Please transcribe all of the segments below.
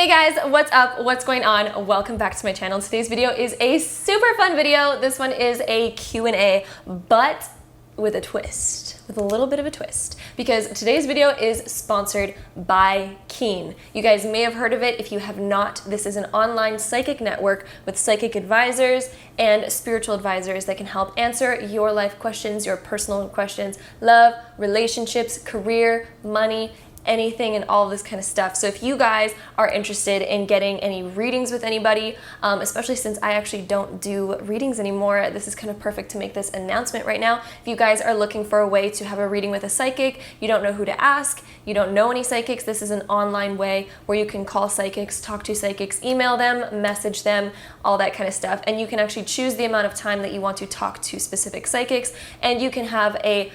Hey guys, what's up? What's going on? Welcome back to my channel. Today's video is a super fun video. This one is a Q&A, but with a twist, with a little bit of a twist, because today's video is sponsored by Keen. You guys may have heard of it. If you have not, this is an online psychic network with psychic advisors and spiritual advisors that can help answer your life questions, your personal questions, love, relationships, career, money, anything and all this kind of stuff. So if you guys are interested in getting any readings with anybody, especially since I actually don't do readings anymore, this is kind of perfect to make this announcement right now. If you guys are looking for a way to have a reading with a psychic, you don't know who to ask, you don't know any psychics, this is an online way where you can call psychics, talk to psychics, email them, message them, all that kind of stuff. And you can actually choose the amount of time that you want to talk to specific psychics, and you can have a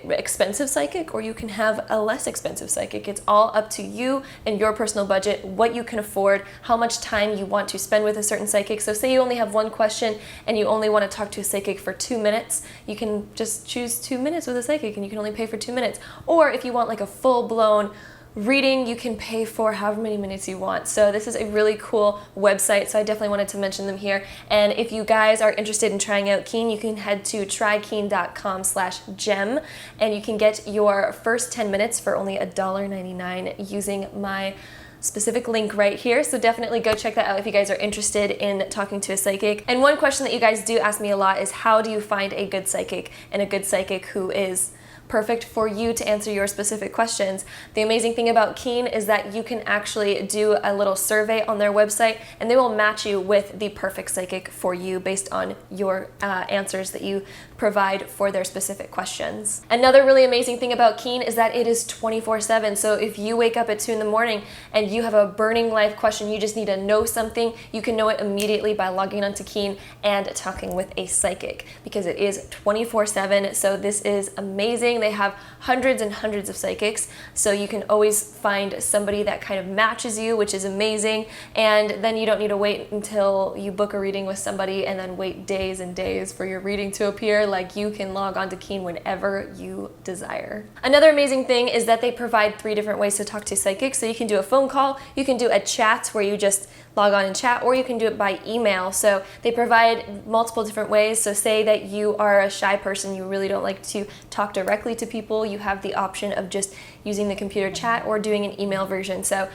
expensive psychic or you can have a less expensive psychic. It's all up to you and your personal budget, what you can afford, how much time you want to spend with a certain psychic. So say you only have one question and you only want to talk to a psychic for 2 minutes, you can just choose 2 minutes with a psychic and you can only pay for 2 minutes. Or if you want like a full-blown reading, you can pay for however many minutes you want. So this is a really cool website, so I definitely wanted to mention them here. And if you guys are interested in trying out Keen, you can head to trykeen.com/gem and you can get your first 10 minutes for only $1.99 using my specific link right here. So definitely go check that out if you guys are interested in talking to a psychic. And one question that you guys do ask me a lot is, how do you find a good psychic and a good psychic who is perfect for you to answer your specific questions? The amazing thing about Keen is that you can actually do a little survey on their website and they will match you with the perfect psychic for you based on your answers that you provide for their specific questions. Another really amazing thing about Keen is that it is 24/7. So if you wake up at 2 in the morning and you have a burning life question, you just need to know something, you can know it immediately by logging onto Keen and talking with a psychic, because it is 24/7. So this is amazing. They have hundreds and hundreds of psychics, so you can always find somebody that kind of matches you, which is amazing. And then you don't need to wait until you book a reading with somebody and then wait days and days for your reading to appear. Like, you can log on to Keen whenever you desire. Another amazing thing is that they provide 3 different ways to talk to psychics. So you can do a phone call, you can do a chat where you just log on and chat, or you can do it by email. So they provide multiple different ways. So say that you are a shy person, you really don't like to talk directly to people, you have the option of just using the computer chat or doing an email version. So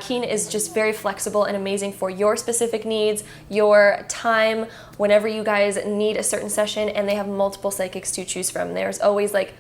Keen is just very flexible and amazing for your specific needs, your time, whenever you guys need a certain session, and they have multiple psychics to choose from. There's always like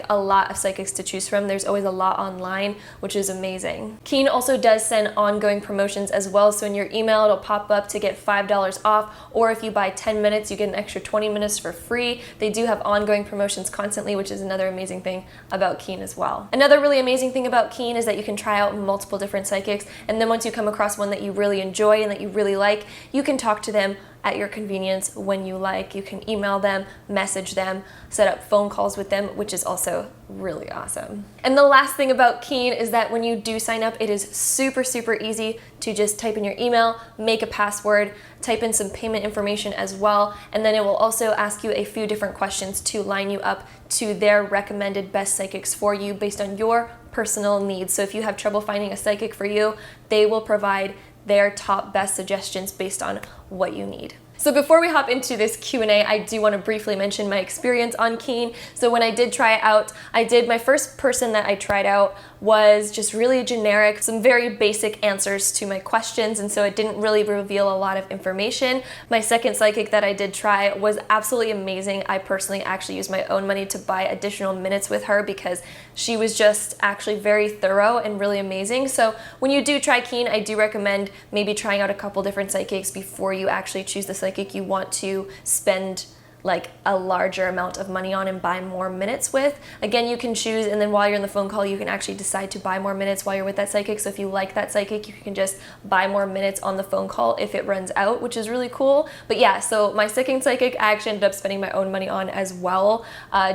a lot of psychics to choose from. There's always a lot online, which is amazing. Keen also does send ongoing promotions as well. So in your email, it'll pop up to get $5 off, or if you buy 10 minutes, you get an extra 20 minutes for free. They do have ongoing promotions constantly, which is another amazing thing about Keen as well. Another really amazing thing about Keen is that you can try out multiple different psychics, and then once you come across one that you really enjoy and that you really like, you can talk to them at your convenience when you like. You can email them, message them, set up phone calls with them, which is also really awesome. And the last thing about Keen is that when you do sign up, it is super, super easy to just type in your email, make a password, type in some payment information as well, and then it will also ask you a few different questions to line you up to their recommended best psychics for you based on your personal needs. So if you have trouble finding a psychic for you, they will provide their top best suggestions based on what you need. So before we hop into this Q&A, I do want to briefly mention my experience on Keen. So when I did try it out, my first person that I tried out was just really generic, some very basic answers to my questions, and so it didn't really reveal a lot of information. My second psychic that I did try was absolutely amazing. I personally actually used my own money to buy additional minutes with her because she was just actually very thorough and really amazing. So when you do try Keen, I do recommend maybe trying out a couple different psychics before you actually choose the psychic you want to spend like a larger amount of money on and buy more minutes with. Again, you can choose, and then while you're in the phone call, you can actually decide to buy more minutes while you're with that psychic. So if you like that psychic, you can just buy more minutes on the phone call if it runs out, which is really cool. But yeah, so my second psychic, I actually ended up spending my own money on as well,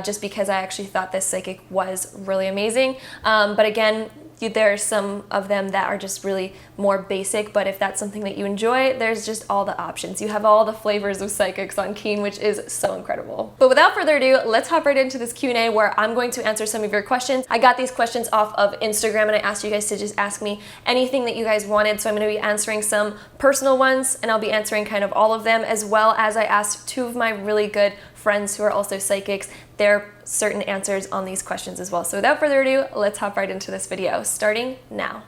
just because I actually thought this psychic was really amazing. But again, There are some of them that are just really more basic, but if that's something that you enjoy, there's just all the options. You have all the flavors of psychics on Keen, which is so incredible. But without further ado, let's hop right into this Q&A where I'm going to answer some of your questions. I got these questions off of Instagram and I asked you guys to just ask me anything that you guys wanted. So I'm going to be answering some personal ones and I'll be answering kind of all of them, as well as I asked two of my really good friends who are also psychics their certain answers on these questions as well. So without further ado, let's hop right into this video, starting now.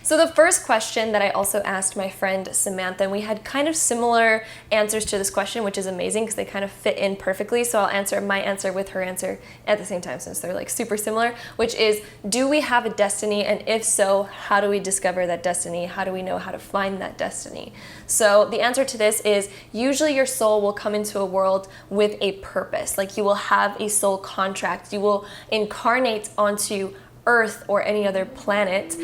So the first question that I also asked my friend Samantha, and we had kind of similar answers to this question, which is amazing because they kind of fit in perfectly. So I'll answer my answer with her answer at the same time since they're like super similar, which is, do we have a destiny? And if so, how do we discover that destiny? How do we know how to find that destiny? So the answer to this is usually your soul will come into a world with a purpose. Like you will have a soul contract. You will incarnate onto Earth or any other planet,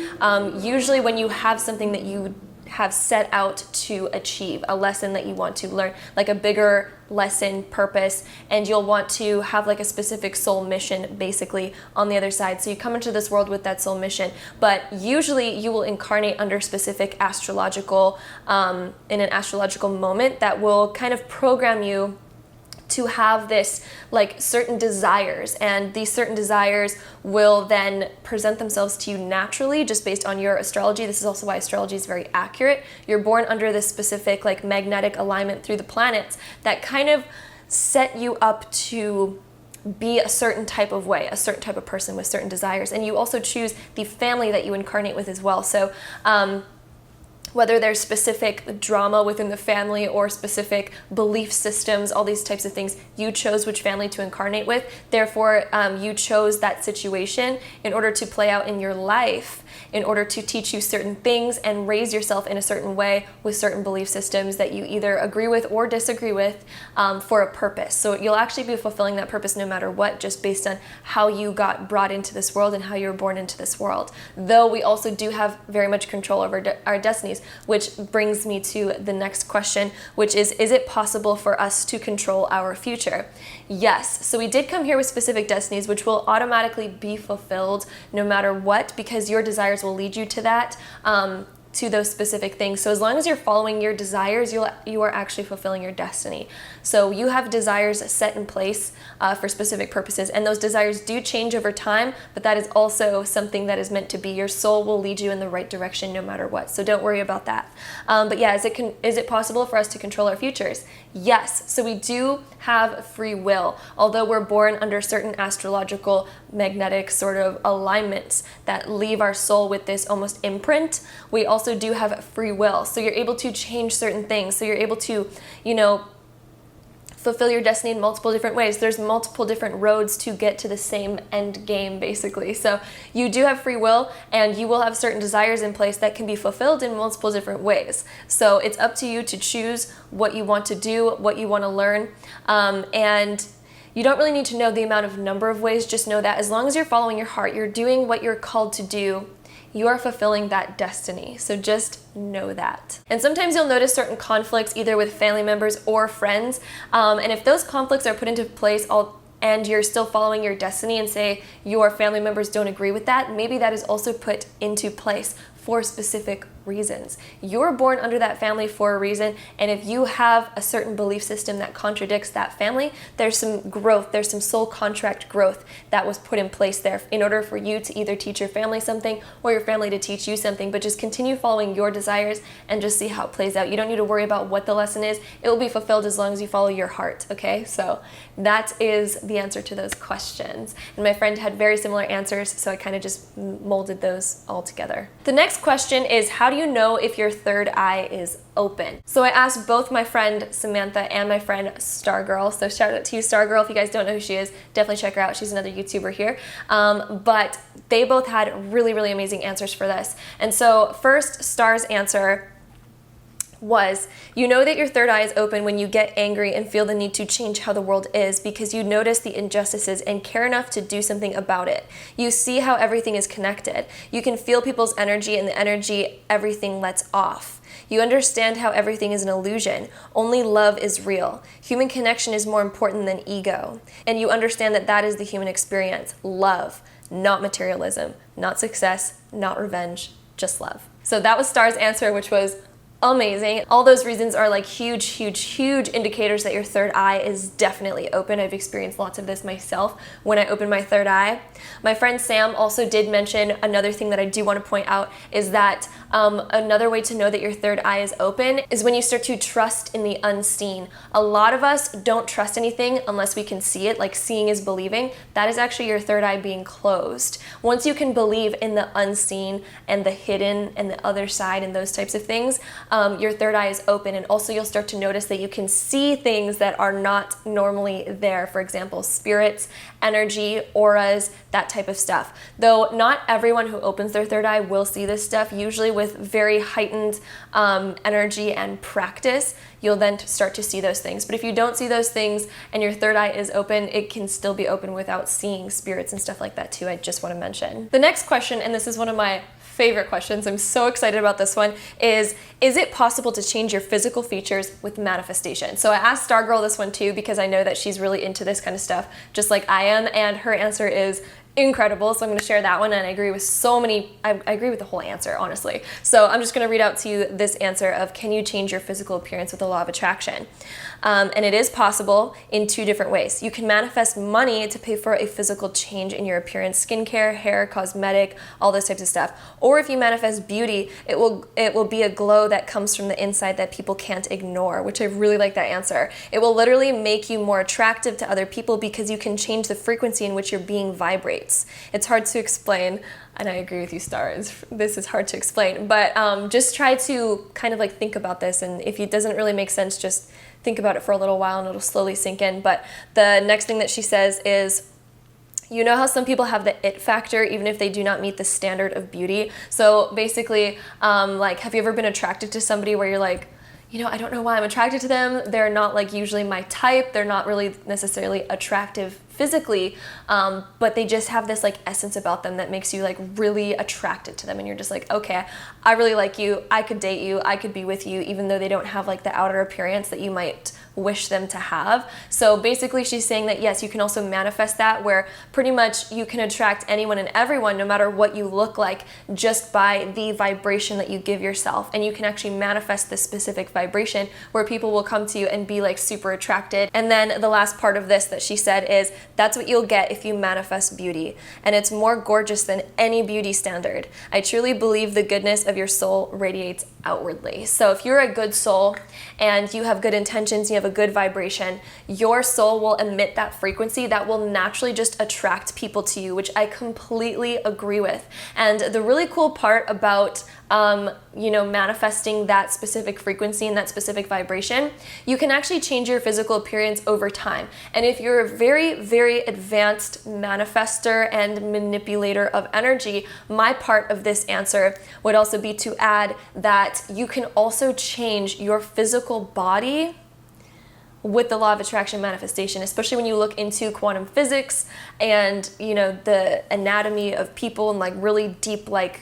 usually when you have something that you have set out to achieve, a lesson that you want to learn, like a bigger lesson, purpose, and you'll want to have like a specific soul mission basically on the other side. So you come into this world with that soul mission, but usually you will incarnate under specific astrological, in an astrological moment that will kind of program you to have this like certain desires, and these certain desires will then present themselves to you naturally just based on your astrology. This is also why astrology is very accurate. You're born under this specific like magnetic alignment through the planets that kind of set you up to be a certain type of way, a certain type of person with certain desires. And you also choose the family that you incarnate with as well. So whether there's specific drama within the family or specific belief systems, all these types of things, you chose which family to incarnate with. Therefore, you chose that situation in order to play out in your life, in order to teach you certain things and raise yourself in a certain way with certain belief systems that you either agree with or disagree with, for a purpose. So you'll actually be fulfilling that purpose no matter what, just based on how you got brought into this world and how you were born into this world. Though we also do have very much control over our destinies, which brings me to the next question, which is it possible for us to control our future? Yes. So we did come here with specific destinies, which will automatically be fulfilled no matter what, because your desires will lead you to that, to those specific things. So as long as you're following your desires, you are actually fulfilling your destiny. So you have desires set in place for specific purposes, and those desires do change over time, but that is also something that is meant to be. Your soul will lead you in the right direction no matter what, so don't worry about that. But yeah, is it possible for us to control our futures? Yes. So we do have free will, although we're born under certain astrological magnetic sort of alignments that leave our soul with this almost imprint. We also do have free will. So you're able to change certain things. So you're able to, fulfill your destiny in multiple different ways. There's multiple different roads to get to the same end game, basically. So you do have free will, and you will have certain desires in place that can be fulfilled in multiple different ways. So it's up to you to choose what you want to do, what you want to learn, and you don't really need to know the amount of number of ways. Just know that as long as you're following your heart, you're doing what you're called to do, you are fulfilling that destiny. So just know that. And sometimes you'll notice certain conflicts either with family members or friends. And if those conflicts are put into place and you're still following your destiny, and say your family members don't agree with that, maybe that is also put into place for specific reasons. You're born under that family for a reason, and if you have a certain belief system that contradicts that family, there's some growth, there's some soul contract growth that was put in place there in order for you to either teach your family something or your family to teach you something. But just continue following your desires and just see how it plays out. You don't need to worry about what the lesson is. It will be fulfilled as long as you follow your heart, okay? So that is the answer to those questions. And my friend had very similar answers, so I kind of just molded those all together. The next question is, how do you know if your third eye is open? So I asked both my friend Samantha and my friend Stargirl. So shout out to you, Stargirl. If you guys don't know who she is, definitely check her out. She's another YouTuber here. But they both had really, really amazing answers for this. And so first, Star's answer was, you know that your third eye is open when you get angry and feel the need to change how the world is, because you notice the injustices and care enough to do something about it. You see how everything is connected. You can feel people's energy, and the energy everything lets off. You understand how everything is an illusion. Only love is real. Human connection is more important than ego. And you understand that that is the human experience, love, not materialism, not success, not revenge, just love. So that was Star's answer, which was amazing. All those reasons are like huge, huge, huge indicators that your third eye is definitely open. I've experienced lots of this myself when I open my third eye. My friend Sam also did mention another thing that I do want to point out is that another way to know that your third eye is open is when you start to trust in the unseen. A lot of us don't trust anything unless we can see it, like seeing is believing. That is actually your third eye being closed. Once you can believe in the unseen and the hidden and the other side and those types of things, your third eye is open, and also you'll start to notice that you can see things that are not normally there. For example, spirits, energy, auras, that type of stuff. Though not everyone who opens their third eye will see this stuff. Usually with very heightened energy and practice, you'll then start to see those things. But if you don't see those things and your third eye is open, it can still be open without seeing spirits and stuff like that too. I just want to mention. The next question, and this is one of my favorite questions, I'm so excited about this one, is it possible to change your physical features with manifestation? So I asked Stargirl this one too because I know that she's really into this kind of stuff, just like I am, and her answer is incredible. So I'm going to share that one, and I agree with I agree with the whole answer, honestly. So I'm just going to read out to you this answer of, can you change your physical appearance with the law of attraction? And it is possible in two different ways. You can manifest money to pay for a physical change in your appearance, skincare, hair, cosmetic, all those types of stuff. Or if you manifest beauty, it will be a glow that comes from the inside that people can't ignore, which I really like that answer. It will literally make you more attractive to other people because you can change the frequency in which your being vibrates. It's hard to explain, and I agree with you, Stars. This is hard to explain, but just try to kind of like think about this, and if it doesn't really make sense, just think about it for a little while and it'll slowly sink in. But the next thing that she says is, you know how some people have the it factor even if they do not meet the standard of beauty? So basically, like, have you ever been attracted to somebody where you're like, you know, I don't know why I'm attracted to them. They're not like usually my type. They're not really necessarily attractive physically, but they just have this like essence about them that makes you like really attracted to them, and you're just like, okay, I really like you, I could date you, I could be with you, even though they don't have like the outer appearance that you might wish them to have. So basically she's saying that yes, you can also manifest that, where pretty much you can attract anyone and everyone no matter what you look like just by the vibration that you give yourself, and you can actually manifest this specific vibration where people will come to you and be like super attracted. And then the last part of this that she said is, that's what you'll get if you manifest beauty, and it's more gorgeous than any beauty standard. I truly believe the goodness of your soul radiates outwardly. So if you're a good soul and you have good intentions, you have a good vibration, your soul will emit that frequency that will naturally just attract people to you, which I completely agree with. And the really cool part about manifesting that specific frequency and that specific vibration, you can actually change your physical appearance over time. And if you're a very, very advanced manifester and manipulator of energy, my part of this answer would also be to add that you can also change your physical body with the law of attraction manifestation, especially when you look into quantum physics and, the anatomy of people and like really deep, like,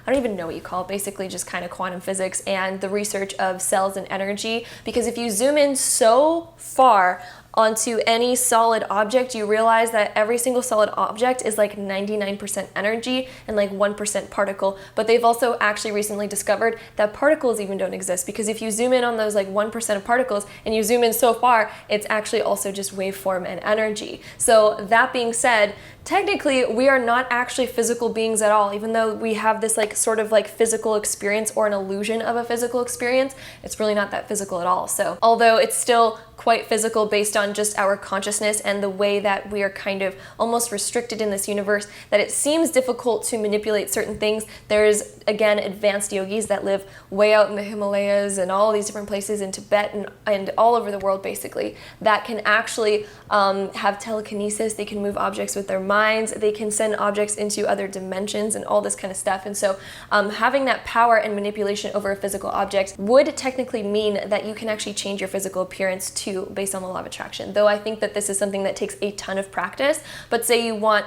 I don't even know what you call it, basically just kind of quantum physics and the research of cells and energy. Because if you zoom in so far onto any solid object, you realize that every single solid object is like 99% energy and like 1% particle. But they've also actually recently discovered that particles even don't exist, because if you zoom in on those like 1% of particles and you zoom in so far, it's actually also just waveform and energy. So that being said, technically we are not actually physical beings at all, even though we have this like sort of like physical experience or an illusion of a physical experience. It's really not that physical at all. So although it's still quite physical based on just our consciousness and the way that we are kind of almost restricted in this universe, that it seems difficult to manipulate certain things, there's again advanced yogis that live way out in the Himalayas and all these different places in Tibet and all over the world basically, that can actually have telekinesis. They can move objects with their minds, they can send objects into other dimensions and all this kind of stuff. And so having that power and manipulation over a physical object would technically mean that you can actually change your physical appearance too, based on the law of attraction. Though I think that this is something that takes a ton of practice. But say you want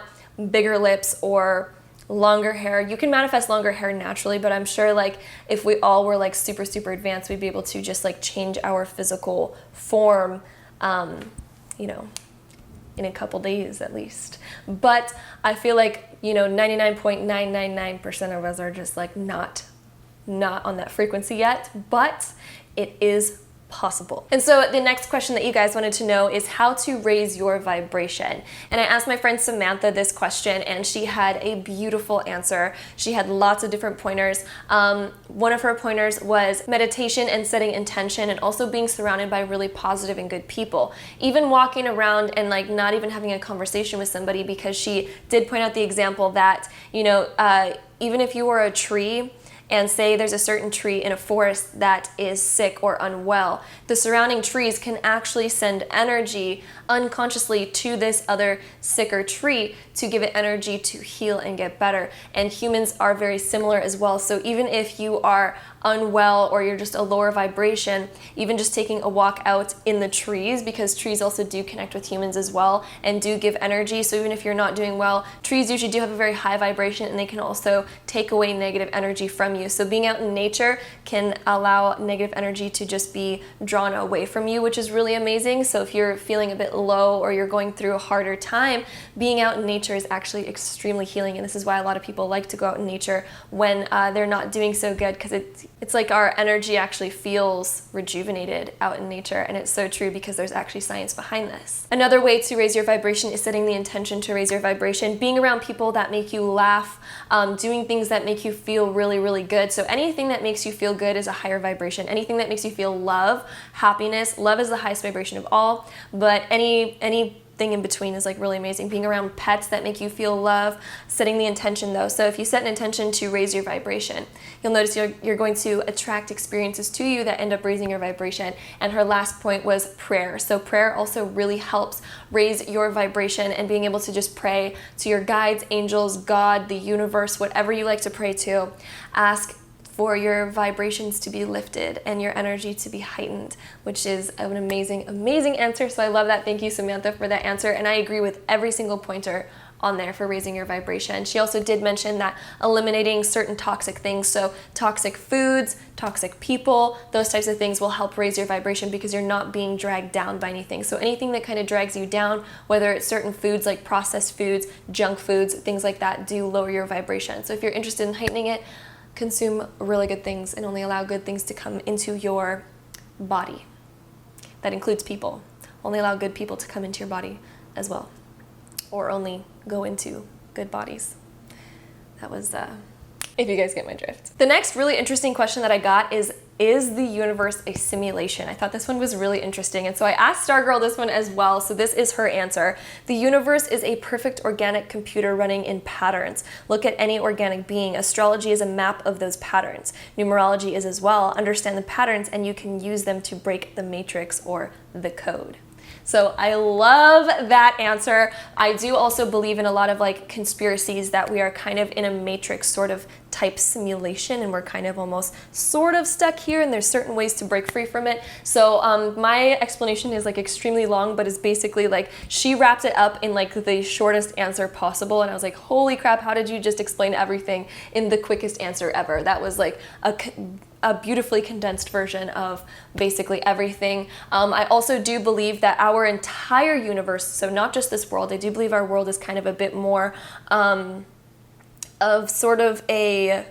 bigger lips or longer hair, you can manifest longer hair naturally, but I'm sure like if we all were like super, super advanced, we'd be able to just like change our physical form, in a couple days at least. But I feel like, 99.999% of us are just like not on that frequency yet, but it is possible. And so the next question that you guys wanted to know is how to raise your vibration. And I asked my friend Samantha this question, and she had a beautiful answer. She had lots of different pointers. One of her pointers was meditation and setting intention, and also being surrounded by really positive and good people. Even walking around and like not even having a conversation with somebody, because she did point out the example that, even if you were a tree, and say there's a certain tree in a forest that is sick or unwell, the surrounding trees can actually send energy unconsciously to this other sicker tree to give it energy to heal and get better. And humans are very similar as well. So even if you are unwell or you're just a lower vibration, even just taking a walk out in the trees, because trees also do connect with humans as well and do give energy. So even if you're not doing well, trees usually do have a very high vibration, and they can also take away negative energy from you. So being out in nature can allow negative energy to just be drawn away from you, which is really amazing. So if you're feeling a bit low or you're going through a harder time, being out in nature is actually extremely healing. And this is why a lot of people like to go out in nature when they're not doing so good, because it's like our energy actually feels rejuvenated out in nature. And it's so true, because there's actually science behind this. Another way to raise your vibration is setting the intention to raise your vibration, being around people that make you laugh, doing things that make you feel really, really good. So anything that makes you feel good is a higher vibration. Anything that makes you feel love, happiness, love is the highest vibration of all, but anything in between is like really amazing. Being around pets that make you feel love, setting the intention though. So if you set an intention to raise your vibration, you'll notice you're going to attract experiences to you that end up raising your vibration. And her last point was prayer. So prayer also really helps raise your vibration, and being able to just pray to your guides, angels, God, the universe, whatever you like to pray to. Ask for your vibrations to be lifted and your energy to be heightened, which is an amazing, amazing answer. So I love that. Thank you, Samantha, for that answer. And I agree with every single pointer on there for raising your vibration. She also did mention that eliminating certain toxic things, so toxic foods, toxic people, those types of things will help raise your vibration, because you're not being dragged down by anything. So anything that kind of drags you down, whether it's certain foods like processed foods, junk foods, things like that, do lower your vibration. So if you're interested in heightening it, consume really good things and only allow good things to come into your body. That includes people. Only allow good people to come into your body as well, or only go into good bodies. That was, if you guys get my drift. The next really interesting question that I got is the universe a simulation? I thought this one was really interesting, and so I asked Stargirl this one as well, so this is her answer. The universe is a perfect organic computer running in patterns. Look at any organic being. Astrology is a map of those patterns. Numerology is as well. Understand the patterns, and you can use them to break the matrix or the code. So I love that answer. I do also believe in a lot of like conspiracies that we are kind of in a matrix sort of type simulation, and we're kind of almost sort of stuck here, and there's certain ways to break free from it. So my explanation is like extremely long, but it's basically like she wrapped it up in like the shortest answer possible, and I was like, holy crap, how did you just explain everything in the quickest answer ever? That was like a beautifully condensed version of basically everything. I also do believe that our entire universe, so not just this world, I do believe our world is kind of a bit more of sort of a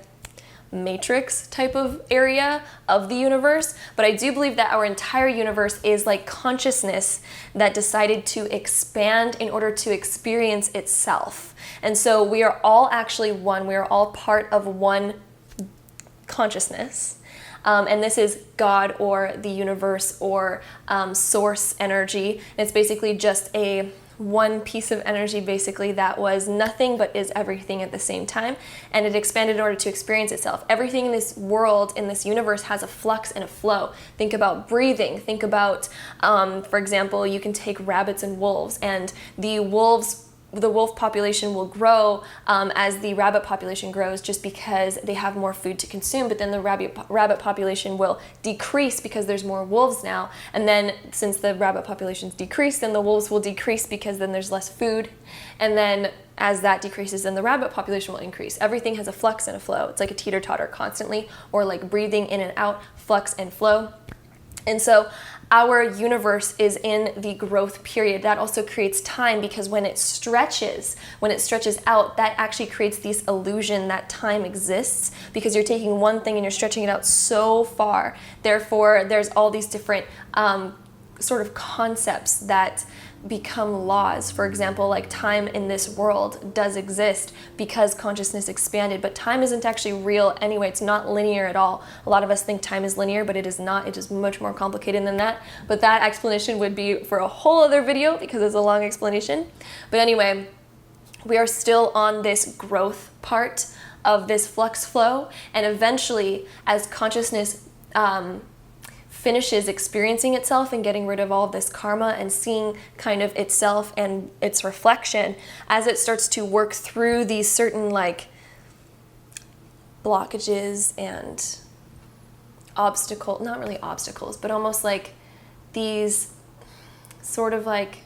matrix type of area of the universe, but I do believe that our entire universe is like consciousness that decided to expand in order to experience itself. And so we are all actually one. We are all part of one consciousness. And this is God or the universe or source energy. And it's basically just a one piece of energy basically that was nothing but is everything at the same time, and it expanded in order to experience itself. Everything in this world, in this universe, has a flux and a flow. Think about breathing. Think about, for example, you can take rabbits and wolves, and the wolf population will grow as the rabbit population grows, just because they have more food to consume, but then the rabbit population will decrease because there's more wolves now, and then since the rabbit population's decreased, then the wolves will decrease because then there's less food, and then as that decreases, then the rabbit population will increase. Everything has a flux and a flow. It's like a teeter-totter constantly, or like breathing in and out, flux and flow. And so our universe is in the growth period. That also creates time, because when it stretches out, that actually creates this illusion that time exists, because you're taking one thing and you're stretching it out so far. Therefore, there's all these different sort of concepts that become laws. For example, like time in this world does exist because consciousness expanded, but time isn't actually real anyway. It's not linear at all. A lot of us think time is linear, but it is not. It is much more complicated than that. But that explanation would be for a whole other video, because it's a long explanation. But anyway, we are still on this growth part of this flux flow, and eventually, as consciousness finishes experiencing itself and getting rid of all of this karma and seeing kind of itself and its reflection, as it starts to work through these certain like blockages and not really obstacles, but almost like these sort of like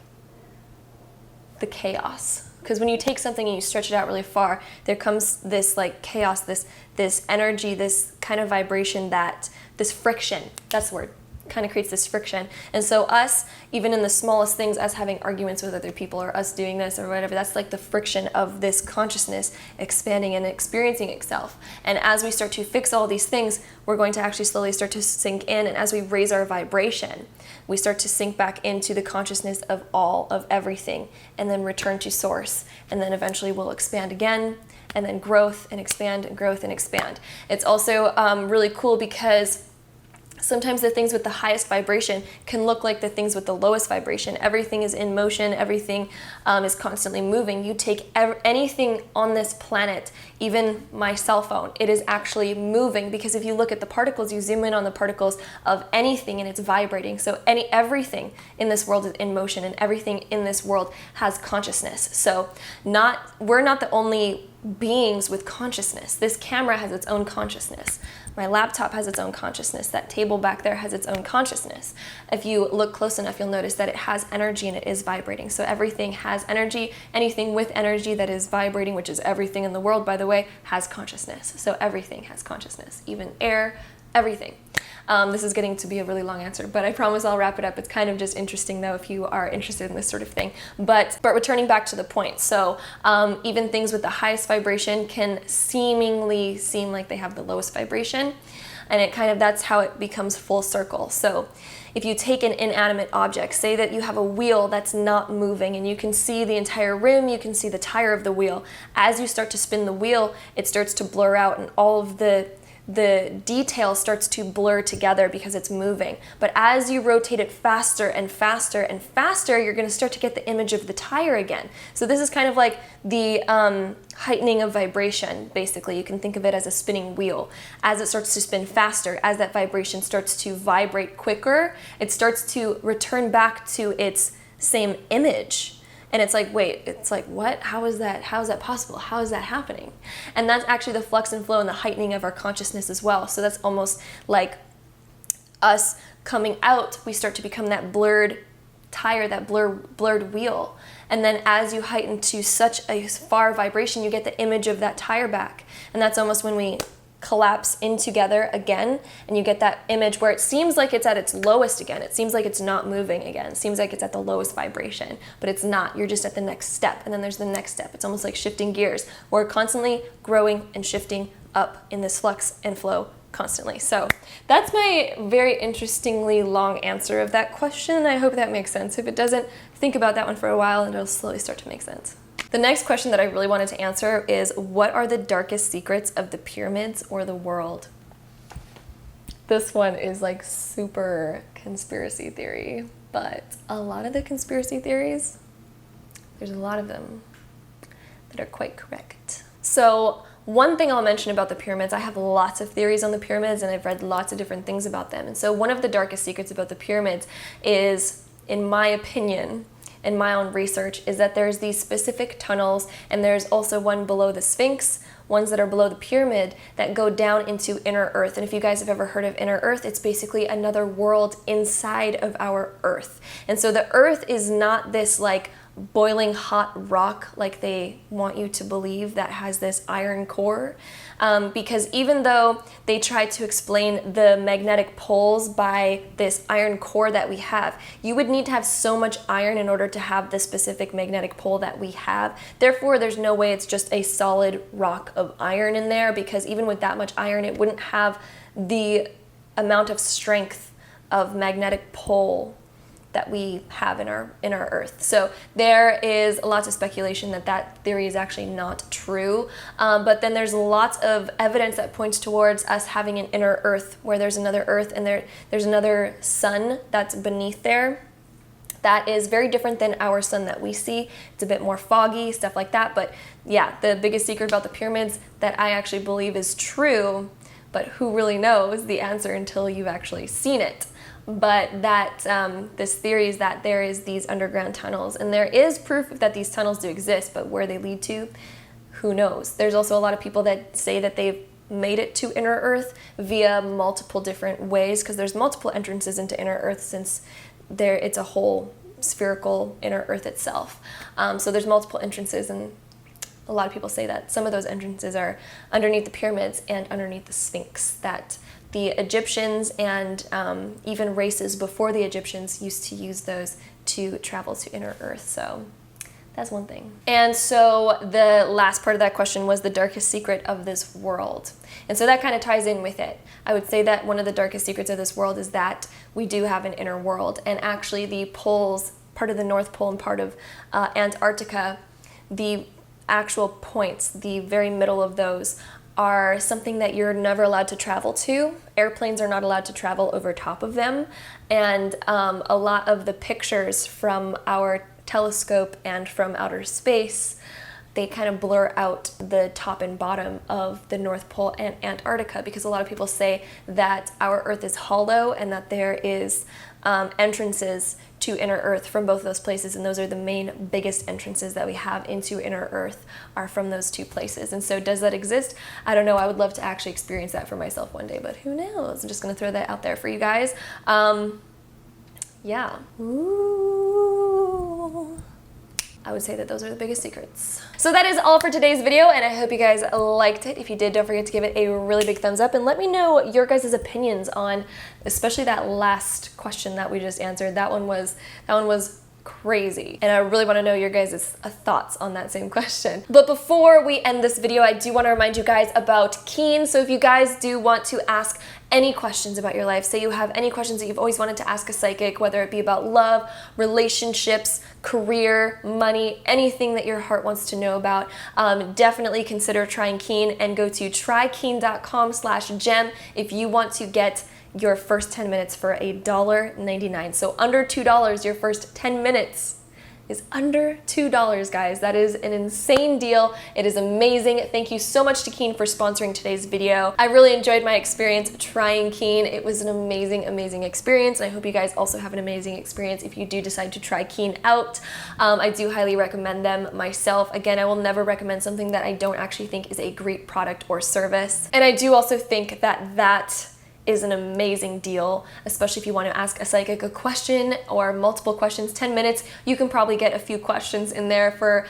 the chaos. Because when you take something and you stretch it out really far, there comes this like chaos, this energy, this kind of vibration, this friction, that's the word, kind of creates this friction. And so us, even in the smallest things, us having arguments with other people or us doing this or whatever, that's like the friction of this consciousness expanding and experiencing itself. And as we start to fix all these things, we're going to actually slowly start to sink in. And as we raise our vibration, we start to sink back into the consciousness of all, of everything, and then return to source. And then eventually we'll expand again, and then growth and expand and growth and expand. It's also really cool because sometimes the things with the highest vibration can look like the things with the lowest vibration. Everything is in motion. Everything is constantly moving. You take anything on this planet, even my cell phone, it is actually moving, because if you look at the particles, you zoom in on the particles of anything and it's vibrating. So everything in this world is in motion, and everything in this world has consciousness. So we're not the only beings with consciousness. This camera has its own consciousness. My laptop has its own consciousness. That table back there has its own consciousness. If you look close enough, you'll notice that it has energy and it is vibrating. So everything has energy. Anything with energy that is vibrating, which is everything in the world, by the way, has consciousness. So everything has consciousness, even air, everything. This is getting to be a really long answer, but I promise I'll wrap it up. It's kind of just interesting though if you are interested in this sort of thing. But returning back to the point, so even things with the highest vibration can seemingly seem like they have the lowest vibration, and that's how it becomes full circle. So if you take an inanimate object, say that you have a wheel that's not moving and you can see the entire rim, you can see the tire of the wheel. As you start to spin the wheel, it starts to blur out, and all of the detail starts to blur together because it's moving. But as you rotate it faster and faster and faster, you're going to start to get the image of the tire again. So this is kind of like the heightening of vibration, basically. You can think of it as a spinning wheel. As it starts to spin faster, as that vibration starts to vibrate quicker, it starts to return back to its same image. And it's like, wait, it's like, what? How is that possible? How is that happening? And that's actually the flux and flow and the heightening of our consciousness as well. So that's almost like us coming out, we start to become that blurred tire, that blurred wheel. And then as you heighten to such a far vibration, you get the image of that tire back. And that's almost when we collapse in together again, and you get that image where it seems like it's at its lowest again. It seems like it's not moving again. It seems like it's at the lowest vibration, but it's not. You're just at the next step, and then there's the next step. It's almost like shifting gears. We're constantly growing and shifting up in this flux and flow constantly. So that's my very interestingly long answer of that question. I hope that makes sense. If it doesn't, think about that one for a while and it'll slowly start to make sense. The next question that I really wanted to answer is, what are the darkest secrets of the pyramids or the world? This one is like super conspiracy theory, but a lot of the conspiracy theories, there's a lot of them that are quite correct. So one thing I'll mention about the pyramids, I have lots of theories on the pyramids and I've read lots of different things about them. And so one of the darkest secrets about the pyramids is, in my opinion, in my own research, is that there's these specific tunnels, and there's also one below the Sphinx, ones that are below the pyramid that go down into inner earth. And if you guys have ever heard of inner earth, it's basically another world inside of our earth. And so the earth is not this like boiling hot rock like they want you to believe that has this iron core. Because even though they try to explain the magnetic poles by this iron core that we have, you would need to have so much iron in order to have the specific magnetic pole that we have. Therefore, there's no way it's just a solid rock of iron in there, because even with that much iron, it wouldn't have the amount of strength of magnetic pole that we have in our Earth. So there is lots of speculation that that theory is actually not true. But then there's lots of evidence that points towards us having an inner Earth, where there's another Earth and there's another sun that's beneath there that is very different than our sun that we see. It's a bit more foggy, stuff like that. But yeah, the biggest secret about the pyramids that I actually believe is true, but who really knows the answer until you've actually seen it. But that this theory is that there is these underground tunnels, and there is proof that these tunnels do exist, but where they lead to, who knows. There's also a lot of people that say that they've made it to inner Earth via multiple different ways, because there's multiple entrances into inner Earth, since it's a whole spherical inner Earth itself. So there's multiple entrances, and a lot of people say that some of those entrances are underneath the pyramids and underneath the Sphinx, that the Egyptians and even races before the Egyptians used to use those to travel to inner Earth. So that's one thing. And so the last part of that question was the darkest secret of this world. And so that kind of ties in with it. I would say that one of the darkest secrets of this world is that we do have an inner world. And actually the poles, part of the North Pole and part of Antarctica, the actual points, the very middle of those, are something that you're never allowed to travel to. Airplanes are not allowed to travel over top of them. And a lot of the pictures from our telescope and from outer space, they kind of blur out the top and bottom of the North Pole and Antarctica, because a lot of people say that our Earth is hollow and that there is entrances to inner Earth from both of those places, and those are the main biggest entrances that we have into inner Earth are from those two places. And so does that exist? I don't know. I would love to actually experience that for myself one day, but who knows? I'm just gonna throw that out there for you guys. Yeah. Ooh. I would say that those are the biggest secrets. So that is all for today's video, and I hope you guys liked it. If you did, don't forget to give it a really big thumbs up, and let me know your guys' opinions on especially that last question that we just answered. That one was crazy, and I really want to know your guys' thoughts on that same question. But before we end this video, I do want to remind you guys about Keen. So if you guys do want to ask any questions about your life, say you have any questions that you've always wanted to ask a psychic, whether it be about love, relationships, career, money, anything that your heart wants to know about, definitely consider trying Keen, and go to trykeen.com/gem if you want to get your first 10 minutes for $1.99. So under $2, your first 10 minutes is under $2, guys. That is an insane deal. It is amazing. Thank you so much to Keen for sponsoring today's video. I really enjoyed my experience trying Keen. It was an amazing, amazing experience, and I hope you guys also have an amazing experience if you do decide to try Keen out. I do highly recommend them myself. Again, I will never recommend something that I don't actually think is a great product or service. And I do also think that that is an amazing deal, especially if you want to ask a psychic a question or multiple questions. 10 minutes, you can probably get a few questions in there for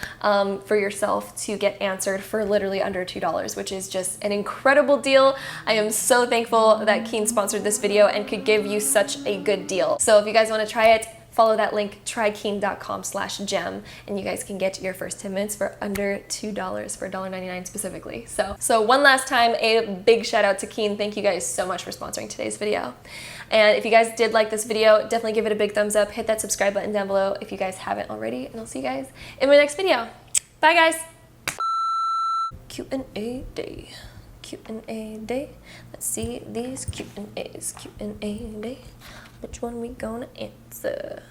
yourself to get answered for literally under $2, which is just an incredible deal. I am so thankful that Keen sponsored this video and could give you such a good deal. So if you guys want to try it, follow that link, trykeen.com/gem, and you guys can get your first 10 minutes for under $2, for $1.99 specifically. So one last time, a big shout out to Keen. Thank you guys so much for sponsoring today's video. And if you guys did like this video, definitely give it a big thumbs up. Hit that subscribe button down below if you guys haven't already, and I'll see you guys in my next video. Bye, guys. Q&A day. Q&A day. Let's see these Q&As. Q&A day. Which one we gonna answer?